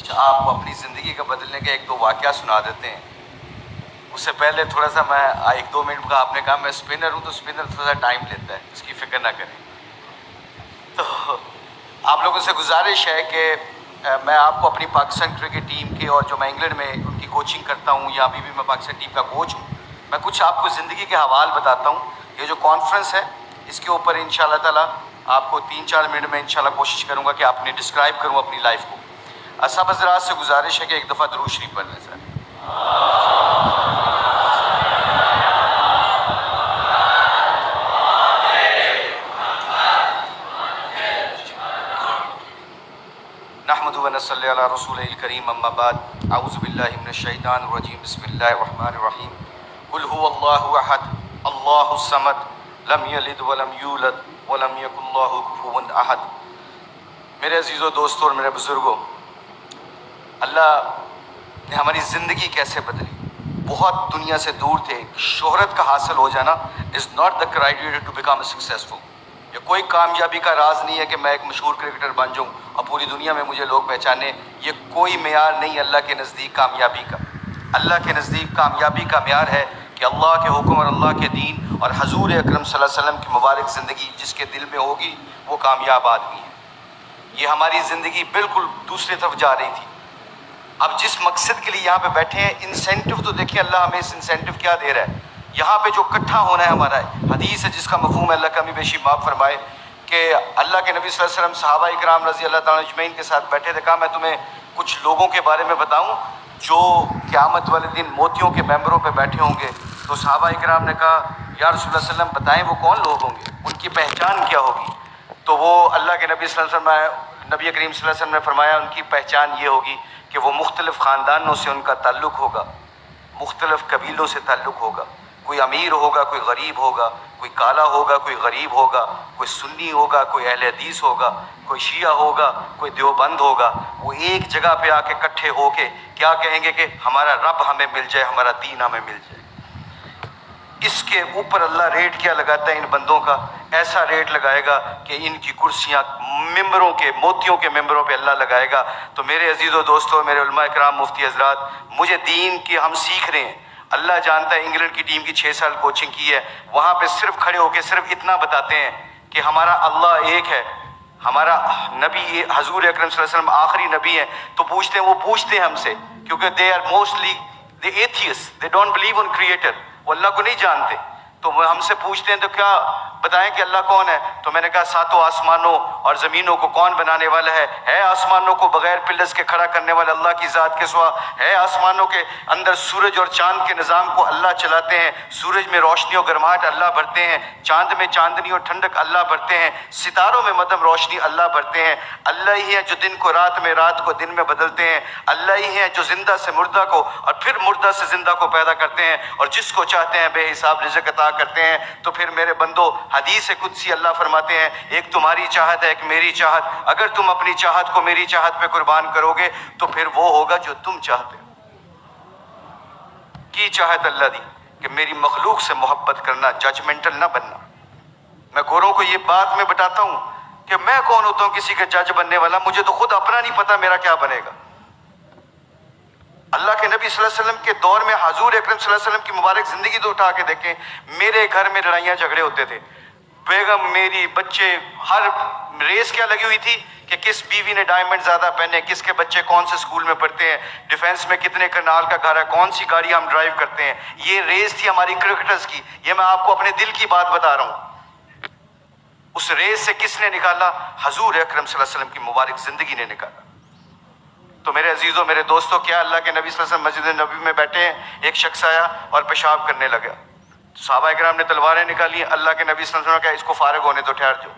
آپ کو اپنی زندگی کا بدلنے کے ایک دو واقعہ سنا دیتے ہیں۔ اس سے پہلے تھوڑا سا میں 1-2 منٹ کا آپ نے کہا میں اسپنر ہوں، تو اسپنر تھوڑا سا ٹائم لیتا ہے، اس کی فکر نہ کریں۔ تو آپ لوگوں سے گزارش ہے کہ میں آپ کو اپنی پاکستان کرکٹ ٹیم کے، اور جو میں انگلینڈ میں ان کی کوچنگ کرتا ہوں یا ابھی بھی میں پاکستان ٹیم کا کوچ ہوں، میں کچھ آپ کو زندگی کے حوال بتاتا ہوں۔ یہ جو کانفرنس ہے اس کے اوپر انشاءاللہ تعالیٰ آپ کو 3-4 منٹ میں انشاءاللہ کوشش کروں گا کہ آپ نے ڈسکرائب کروں اپنی لائف کو۔ سب حضرات سے گزارش ہے کہ ایک دفعہ درود شریف پڑھ لیں سر۔ نحمد و نصلی علی رسول الکریم، اما بعد، اعوذ باللہ من الشیطان الرجیم، بسم اللہ الرحمن الرحیم۔ قل هو اللہ احد اللہ الصمد لم یلد ولم یولد ولم یکن لہ کفوا احد۔ میرے عزیزو دوستو اور میرے بزرگوں، اللہ نے ہماری زندگی کیسے بدلی۔ بہت دنیا سے دور تھے۔ شہرت کا حاصل ہو جانا is not the criteria to become successful. یہ کوئی کامیابی کا راز نہیں ہے کہ میں ایک مشہور کرکٹر بن جاؤں اور پوری دنیا میں مجھے لوگ پہچانے۔ یہ کوئی معیار نہیں اللہ کے نزدیک کامیابی کا۔ اللہ کے نزدیک کامیابی کا معیار ہے کہ اللہ کے حکم اور اللہ کے دین اور حضور اکرم صلی اللہ علیہ وسلم کی مبارک زندگی جس کے دل میں ہوگی وہ کامیاب آدمی ہے۔ یہ ہماری زندگی بالکل دوسری طرف جا رہی تھی۔ اب جس مقصد کے لیے یہاں پہ بیٹھے ہیں، انسینٹیو تو دیکھیں اللہ ہمیں اس انسینٹیو کیا دے رہا ہے۔ یہاں پہ جو اکٹھا ہونا ہے ہمارا حدیث ہے جس کا مفہوم ہے، اللہ کمی بیشی معاف فرمائے، کہ اللہ کے نبی صلی اللہ علیہ وسلم صحابہ اکرام رضی اللہ تعالیٰ اجمعین کے ساتھ بیٹھے تھے۔ کہا میں تمہیں کچھ لوگوں کے بارے میں بتاؤں جو قیامت والے دن موتیوں کے ممبروں پہ بیٹھے ہوں گے۔ تو صحابہ اکرام نے کہا یا رسول اللہ صلی اللہ علیہ وسلم بتائیں وہ کون لوگ ہوں گے، ان کی پہچان کیا ہوگی؟ تو وہ اللہ کے نبی صلی اللہ علیہ وسلم، نبی کریم صلی اللہ علیہ وسلم نے فرمایا ان کی پہچان یہ ہوگی کہ وہ مختلف خاندانوں سے ان کا تعلق ہوگا، مختلف قبیلوں سے تعلق ہوگا۔ کوئی امیر ہوگا، کوئی غریب ہوگا، کوئی کالا ہوگا، کوئی غریب ہوگا، کوئی سنی ہوگا، کوئی اہل حدیث ہوگا، کوئی شیعہ ہوگا، کوئی دیوبند ہوگا۔ وہ ایک جگہ پہ آ کے اکٹھے ہو کے کیا کہیں گے کہ ہمارا رب ہمیں مل جائے، ہمارا دین ہمیں مل جائے۔ اس کے اوپر اللہ ریٹ کیا لگاتا ہے ان بندوں کا؟ ایسا ریٹ لگائے گا کہ ان کی کرسیاں ممبروں کے، موتیوں کے ممبروں پہ اللہ لگائے گا۔ تو میرے عزیزو دوستو، میرے علماء کرام، مفتی حضرات، مجھے دین کی ہم سیکھ رہے ہیں۔ اللہ جانتا ہے انگلینڈ کی ٹیم کی 6 سال کوچنگ کی ہے، وہاں پہ صرف کھڑے ہو کے صرف اتنا بتاتے ہیں کہ ہمارا اللہ ایک ہے، ہمارا نبی حضور اکرم صلی اللہ علیہ وسلم آخری نبی ہیں۔ تو پوچھتے ہیں، وہ پوچھتے ہیں ہم سے کیونکہ they are mostly they atheist, they don't believe in creator, وہ اللہ کو نہیں جانتے۔ تو وہ ہم سے پوچھتے ہیں تو کیا بتائیں کہ اللہ کون ہے؟ تو میں نے کہا 7 آسمانوں اور زمینوں کو کون بنانے والا ہے آسمانوں کو بغیر پلرز کے کھڑا کرنے والا اللہ کی ذات کے سوا، ہے آسمانوں کے اندر سورج اور چاند کے نظام کو اللہ چلاتے ہیں، سورج میں روشنی اور گرماہٹ اللہ بھرتے ہیں، چاند میں چاندنی اور ٹھنڈک اللہ بھرتے ہیں، ستاروں میں مدھم روشنی اللہ بھرتے ہیں۔ اللہ ہی ہے جو دن کو رات میں، رات کو دن میں بدلتے ہیں۔ اللہ ہی ہے جو زندہ سے مردہ کو اور پھر مردہ سے زندہ کو پیدا کرتے ہیں، اور جس کو چاہتے ہیں بے حساب رزق عطا کرتے ہیں۔ تو پھر میرے بندو، حدیث قدسی اللہ فرماتے ہیں ایک تمہاری چاہت ہے، ایک میری چاہت، اگر تم اپنی چاہت کو میری چاہت پہ قربان کرو گے تو پھر وہ ہوگا جو تم چاہتے ہو۔ کی چاہت اللہ دی کہ میری مخلوق سے محبت کرنا، ججمنٹل نہ بننا۔ میں گوروں کو یہ بات میں بتاتا ہوں کہ میں کون ہوتا ہوں کسی کے جج بننے والا، مجھے تو خود اپنا نہیں پتا میرا کیا بنے گا۔ اللہ کے نبی صلی اللہ علیہ وسلم کے دور میں حضور اکرم صلی اللہ علیہ وسلم کی مبارک زندگی تو اٹھا کے دیکھیں، میرے گھر میں لڑائیاں جھگڑے ہوتے تھے، بیگم، میری، بچے، ہر ریس کیا لگی ہوئی تھی کہ کس بیوی نے ڈائمنڈ زیادہ پہنے، کس کے بچے کون سے سکول میں پڑھتے ہیں، ڈیفنس میں کتنے کرنال کا گھر ہے، کون سی گاڑی ہم ڈرائیو کرتے ہیں۔ یہ ریس تھی ہماری کرکٹرز کی۔ یہ میں آپ کو اپنے دل کی بات بتا رہا ہوں۔ اس ریس سے کس نے نکالا؟ حضور اکرم صلی اللہ علیہ وسلم کی مبارک زندگی نے نکالا۔ تو میرے عزیزوں، میرے دوستو، کیا اللہ کے نبی صلی اللہ علیہ وسلم مسجد نبی میں بیٹھے ہیں، ایک شخص آیا اور پیشاب کرنے لگا۔ صحابہ اکرام نے تلواریں نکالی، اللہ کے نبی صلی اللہ علیہ وسلم نے کہا اس کو فارغ ہونے تو ٹھہر جاؤ۔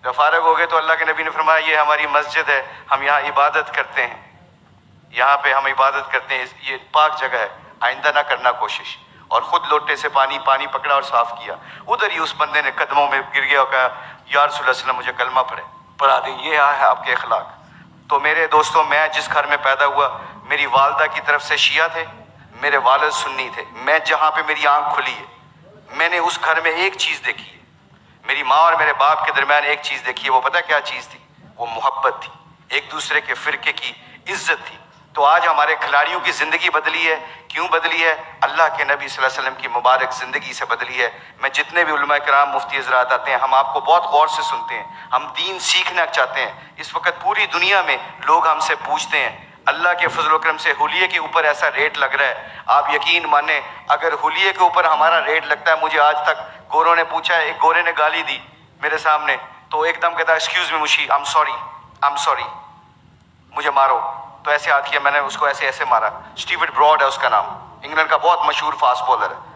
جب فارغ ہو گئے تو اللہ کے نبی نے فرمایا یہ ہماری مسجد ہے، ہم یہاں عبادت کرتے ہیں، یہاں پہ ہم عبادت کرتے ہیں، یہ پاک جگہ ہے، آئندہ نہ کرنا کوشش۔ اور خود لوٹے سے پانی پکڑا اور صاف کیا۔ ادھر ہی اس بندے نے قدموں میں گر گیا اور کہا یا رسول اللہ صلی اللہ علیہ وسلم مجھے کلمہ پڑھا دیں۔ یہ ہے آپ کے اخلاق۔ تو میرے دوستوں، میں جس گھر میں پیدا ہوا، میری والدہ کی طرف سے شیعہ تھے، میرے والد سنی تھے۔ میں جہاں پہ میری آنکھ کھلی ہے، میں نے اس گھر میں ایک چیز دیکھی ہے، میری ماں اور میرے باپ کے درمیان ایک چیز دیکھی ہے۔ وہ پتہ کیا چیز تھی؟ وہ محبت تھی، ایک دوسرے کے فرقے کی، عزت تھی. تو آج ہمارے کھلاڑیوں کی زندگی بدلی ہے. کیوں بدلی ہے؟ اللہ کے نبی صلی اللہ علیہ وسلم کی مبارک زندگی سے بدلی ہے. میں جتنے بھی علماء کرام مفتی حضرات آتے ہیں ہم آپ کو بہت غور سے سنتے ہیں. ہم دین سیکھنا چاہتے ہیں. اس وقت پوری دنیا میں لوگ ہم سے پوچھتے ہیں. اللہ کے فضل و کرم سے حلیے کے اوپر ایسا ریٹ لگ رہا ہے, آپ یقین مانیں اگر حلیے کے اوپر ہمارا ریٹ لگتا ہے, مجھے آج تک گوروں نے پوچھا ہے, ایک گورے نے گالی دی میرے سامنے تو ایک دم کہتا ہے ایکسکیوز می مشی, آئی ایم سوری, مجھے مارو. تو ایسے ہاتھ کیا, میں نے اس کو ایسے ایسے مارا. اسٹیورٹ براڈ ہے اس کا نام, انگلینڈ کا بہت مشہور فاسٹ بالر ہے.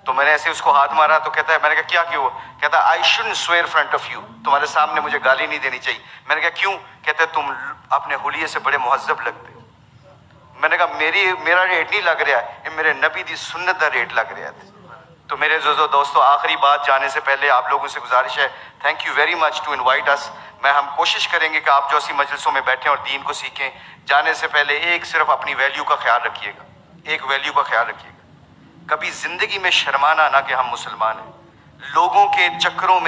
تو میں نے ایسے اس کو ہاتھ مارا تو کہتا ہے, میں نے کہا کیا کیوں؟ کہتا ہے I shouldn't severe front of you, تمہارے سامنے مجھے گالی نہیں دینی چاہیے. میں نے کہا کیوں؟ کہتا ہے تم اپنے حلیے سے بڑے مہذب لگتے ہو. میں نے کہا میرا ریٹ نہیں لگ رہا ہے, میرے نبی دی سنت کا ریٹ لگ رہا ہے. تو میرے دوستو, آخری بات جانے سے پہلے آپ لوگوں سے گزارش ہے, thank you very much to invite us. ہم کوشش کریں گے کہ آپ جو اسی مجلسوں میں بیٹھیں اور دین کو سیکھیں. جانے سے پہلے ایک صرف اپنی ویلیو کا خیال رکھیے گا, ایک ویلیو کا خیال رکھیے گا. کبھی زندگی میں شرمانا نہ کہ ہم مسلمان ہیں. لوگوں کے چکروں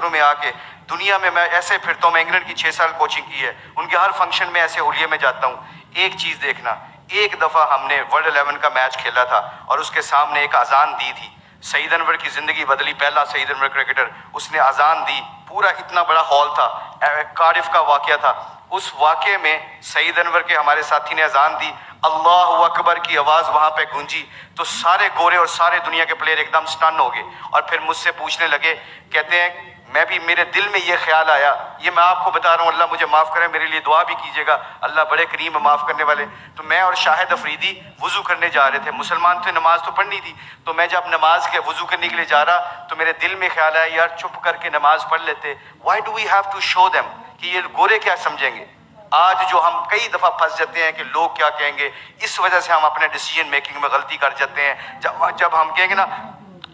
میں آ کے دنیا میں ایسے پھرتا ہوں. میں انگلینڈ کی 6 سال کوچنگ کی ہے, ان کے ہر فنکشن میں ایسے حلیے میں جاتا ہوں. ایک چیز دیکھنا, ایک دفعہ ہم نے ورلڈ 11 کا میچ کھیلا تھا اور اس کے سامنے ایک اذان دی تھی. سعید انور کی زندگی بدلی, پہلا سعید انور کرکٹر, اس نے اذان دی. پورا اتنا بڑا ہال تھا, کارڈف کا واقعہ تھا. اس واقعے میں سعید انور کے ہمارے ساتھی نے اذان دی, اللہ اکبر کی آواز وہاں پہ گونجی. تو سارے گورے اور سارے دنیا کے پلیئر ایک دم سٹن ہو گئے اور پھر مجھ سے پوچھنے لگے, کہتے ہیں میں بھی, میرے دل میں یہ خیال آیا, یہ میں آپ کو بتا رہا ہوں, اللہ مجھے معاف کرے, میرے لیے دعا بھی کیجیے گا, اللہ بڑے کریم معاف کرنے والے. تو میں اور شاہد افریدی وضو کرنے جا رہے تھے, مسلمان تھے, نماز تو پڑھنی تھی. تو میں جب نماز کے وضو کرنے کے لیے جا رہا تو میرے دل میں خیال آیا, یار چپ کر کے نماز پڑھ لیتے. Why do we have to show them کہ یہ گورے کیا سمجھیں گے؟ آج جو ہم کئی دفعہ پھنس جاتے ہیں کہ لوگ کیا کہیں گے, اس وجہ سے ہم اپنے ڈیسیجن میکنگ میں غلطی کر جاتے ہیں. جب ہم کہیں گے نا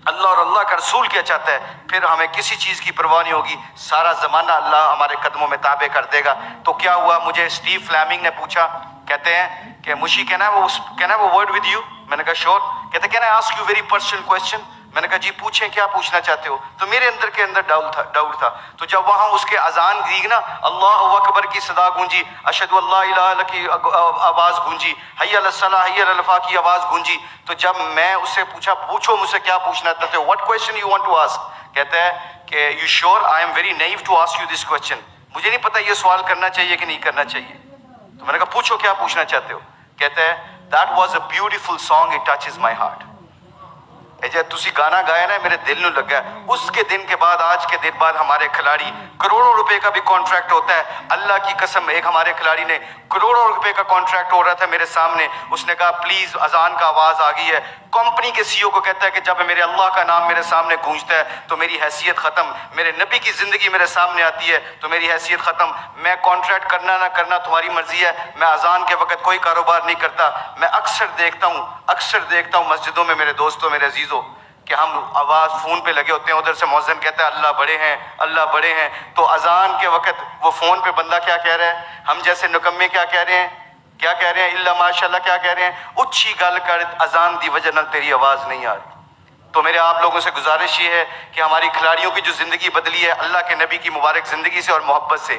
اللہ اور اللہ کا رسول کیا چاہتا ہے, پھر ہمیں کسی چیز کی پرواہ نہیں ہوگی, سارا زمانہ اللہ ہمارے قدموں میں تابع کر دے گا. تو کیا ہوا, مجھے اسٹیو فلیمنگ نے پوچھا, کہتے ہیں کہ مشی کہنا ہے وہ ورڈ ود یو. میں نے کہا شور. کہتے can I ask you very personal question. میں نے کہا جی پوچھیں, کیا پوچھنا چاہتے ہو. تو میرے اندر کے اندر ڈاؤٹ تھا. تو جب وہاں اس کے اذان دی نا, اللہ اکبر کی صدا گونجی, اشہد اللہ الہ الا اللہ کی آواز گونجی, حی علی الصلاۃ حی علی الفلاح کی آواز گونجی. تو جب میں اس سے پوچھا, پوچھو مجھ سے کیا پوچھنا چاہتے ہو, what question you want to ask. کہتا ہے کہ you sure I am very new to ask you this question. مجھے نہیں پتا یہ سوال کرنا چاہیے کہ نہیں کرنا چاہیے. تو میں نے کہا پوچھو کیا پوچھنا چاہتے ہو. کہتا ہے that was a beautiful song, it touches my heart. تسی گانا گایا نا, میرے دل نو لگا. اس کے دن کے بعد, آج کے دن بعد ہمارے کھلاڑی کروڑوں روپے کا بھی کانٹریکٹ ہوتا ہے. اللہ کی قسم, ایک ہمارے کھلاڑی نے کروڑوں روپے کا کانٹریکٹ ہو رہا تھا میرے سامنے, اس نے کہا پلیز اذان کا آواز آ گئی ہے. کمپنی کے سی او کو کہتا ہے کہ جب میرے اللہ کا نام میرے سامنے گونجتا ہے تو میری حیثیت ختم, میرے نبی کی زندگی میرے سامنے آتی ہے تو میری حیثیت ختم. میں کانٹریکٹ کرنا نہ کرنا تمہاری مرضی ہے, میں اذان کے وقت کوئی کاروبار نہیں کرتا. میں اکثر دیکھتا ہوں مسجدوں میں میرے دوستوں, میرے عزیزوں, کہ ہم آواز فون پہ لگے ہوتے ہیں, ادھر سے مؤذن کہتا ہے اللہ بڑے ہیں, اللہ بڑے ہیں. تو اذان کے وقت وہ فون پہ بندہ کیا کہہ رہا ہے, ہم جیسے نکمے کیا کہہ رہے ہیں, اللہ ماشاءاللہ کیا کہہ رہے ہیں, اچھی گل کر, اذان دی وجہ نال تیری آواز نہیں آ رہی. تو میرے آپ لوگوں سے گزارش یہ ہے کہ ہماری کھلاڑیوں کی جو زندگی بدلی ہے اللہ کے نبی کی مبارک زندگی سے اور محبت سے,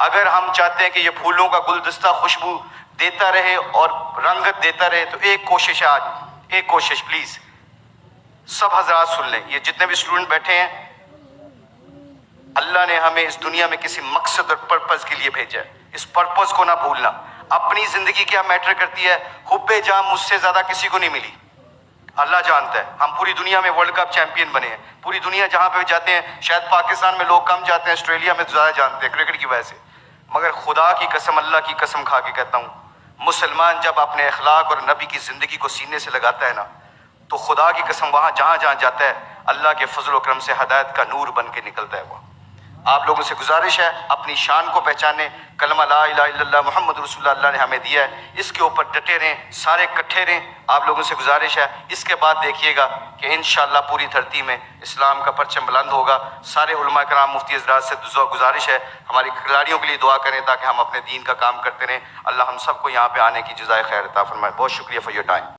اگر ہم چاہتے ہیں کہ یہ پھولوں کا گلدستہ خوشبو دیتا رہے اور رنگت دیتا رہے, تو ایک کوشش ہے آج, ایک کوشش پلیز سب حضرات سن لیں, یہ جتنے بھی اسٹوڈنٹ بیٹھے ہیں, اللہ نے ہمیں اس دنیا میں کسی مقصد اور پرپز کے لیے بھیجا ہے. اس پرپز کو نہ بھولنا. اپنی زندگی کیا میٹر کرتی ہے, حب جام مجھ سے زیادہ کسی کو نہیں ملی, اللہ جانتا ہے. ہم پوری دنیا میں ورلڈ کپ چیمپئن بنے ہیں, پوری دنیا جہاں پہ جاتے ہیں, شاید پاکستان میں لوگ کم جاتے ہیں, آسٹریلیا میں زیادہ جانتے ہیں کرکٹ کی وجہ سے. مگر خدا کی قسم, اللہ کی قسم کھا کے کہتا ہوں, مسلمان جب اپنے اخلاق اور نبی کی زندگی کو سینے سے لگاتا ہے نا, تو خدا کی قسم وہاں جہاں جاتا ہے اللہ کے فضل و کرم سے ہدایت کا نور بن کے نکلتا ہے. وہ آپ لوگوں سے گزارش ہے, اپنی شان کو پہچانے, کلمہ لا الہ الا اللہ محمد رسول اللہ اللہ نے ہمیں دیا ہے, اس کے اوپر ڈٹے رہیں, سارے کٹھے رہیں. آپ لوگوں سے گزارش ہے, اس کے بعد دیکھیے گا کہ انشاءاللہ پوری دھرتی میں اسلام کا پرچم بلند ہوگا. سارے علماء کرام مفتی حضرات سے گزارش ہے, ہماری کھلاڑیوں کے لیے دعا کریں تاکہ ہم اپنے دین کا کام کرتے رہیں. اللہ ہم سب کو یہاں پہ آنے کی جزائے خیر عطا فرمائے. بہت شکریہ فار یور ٹائم.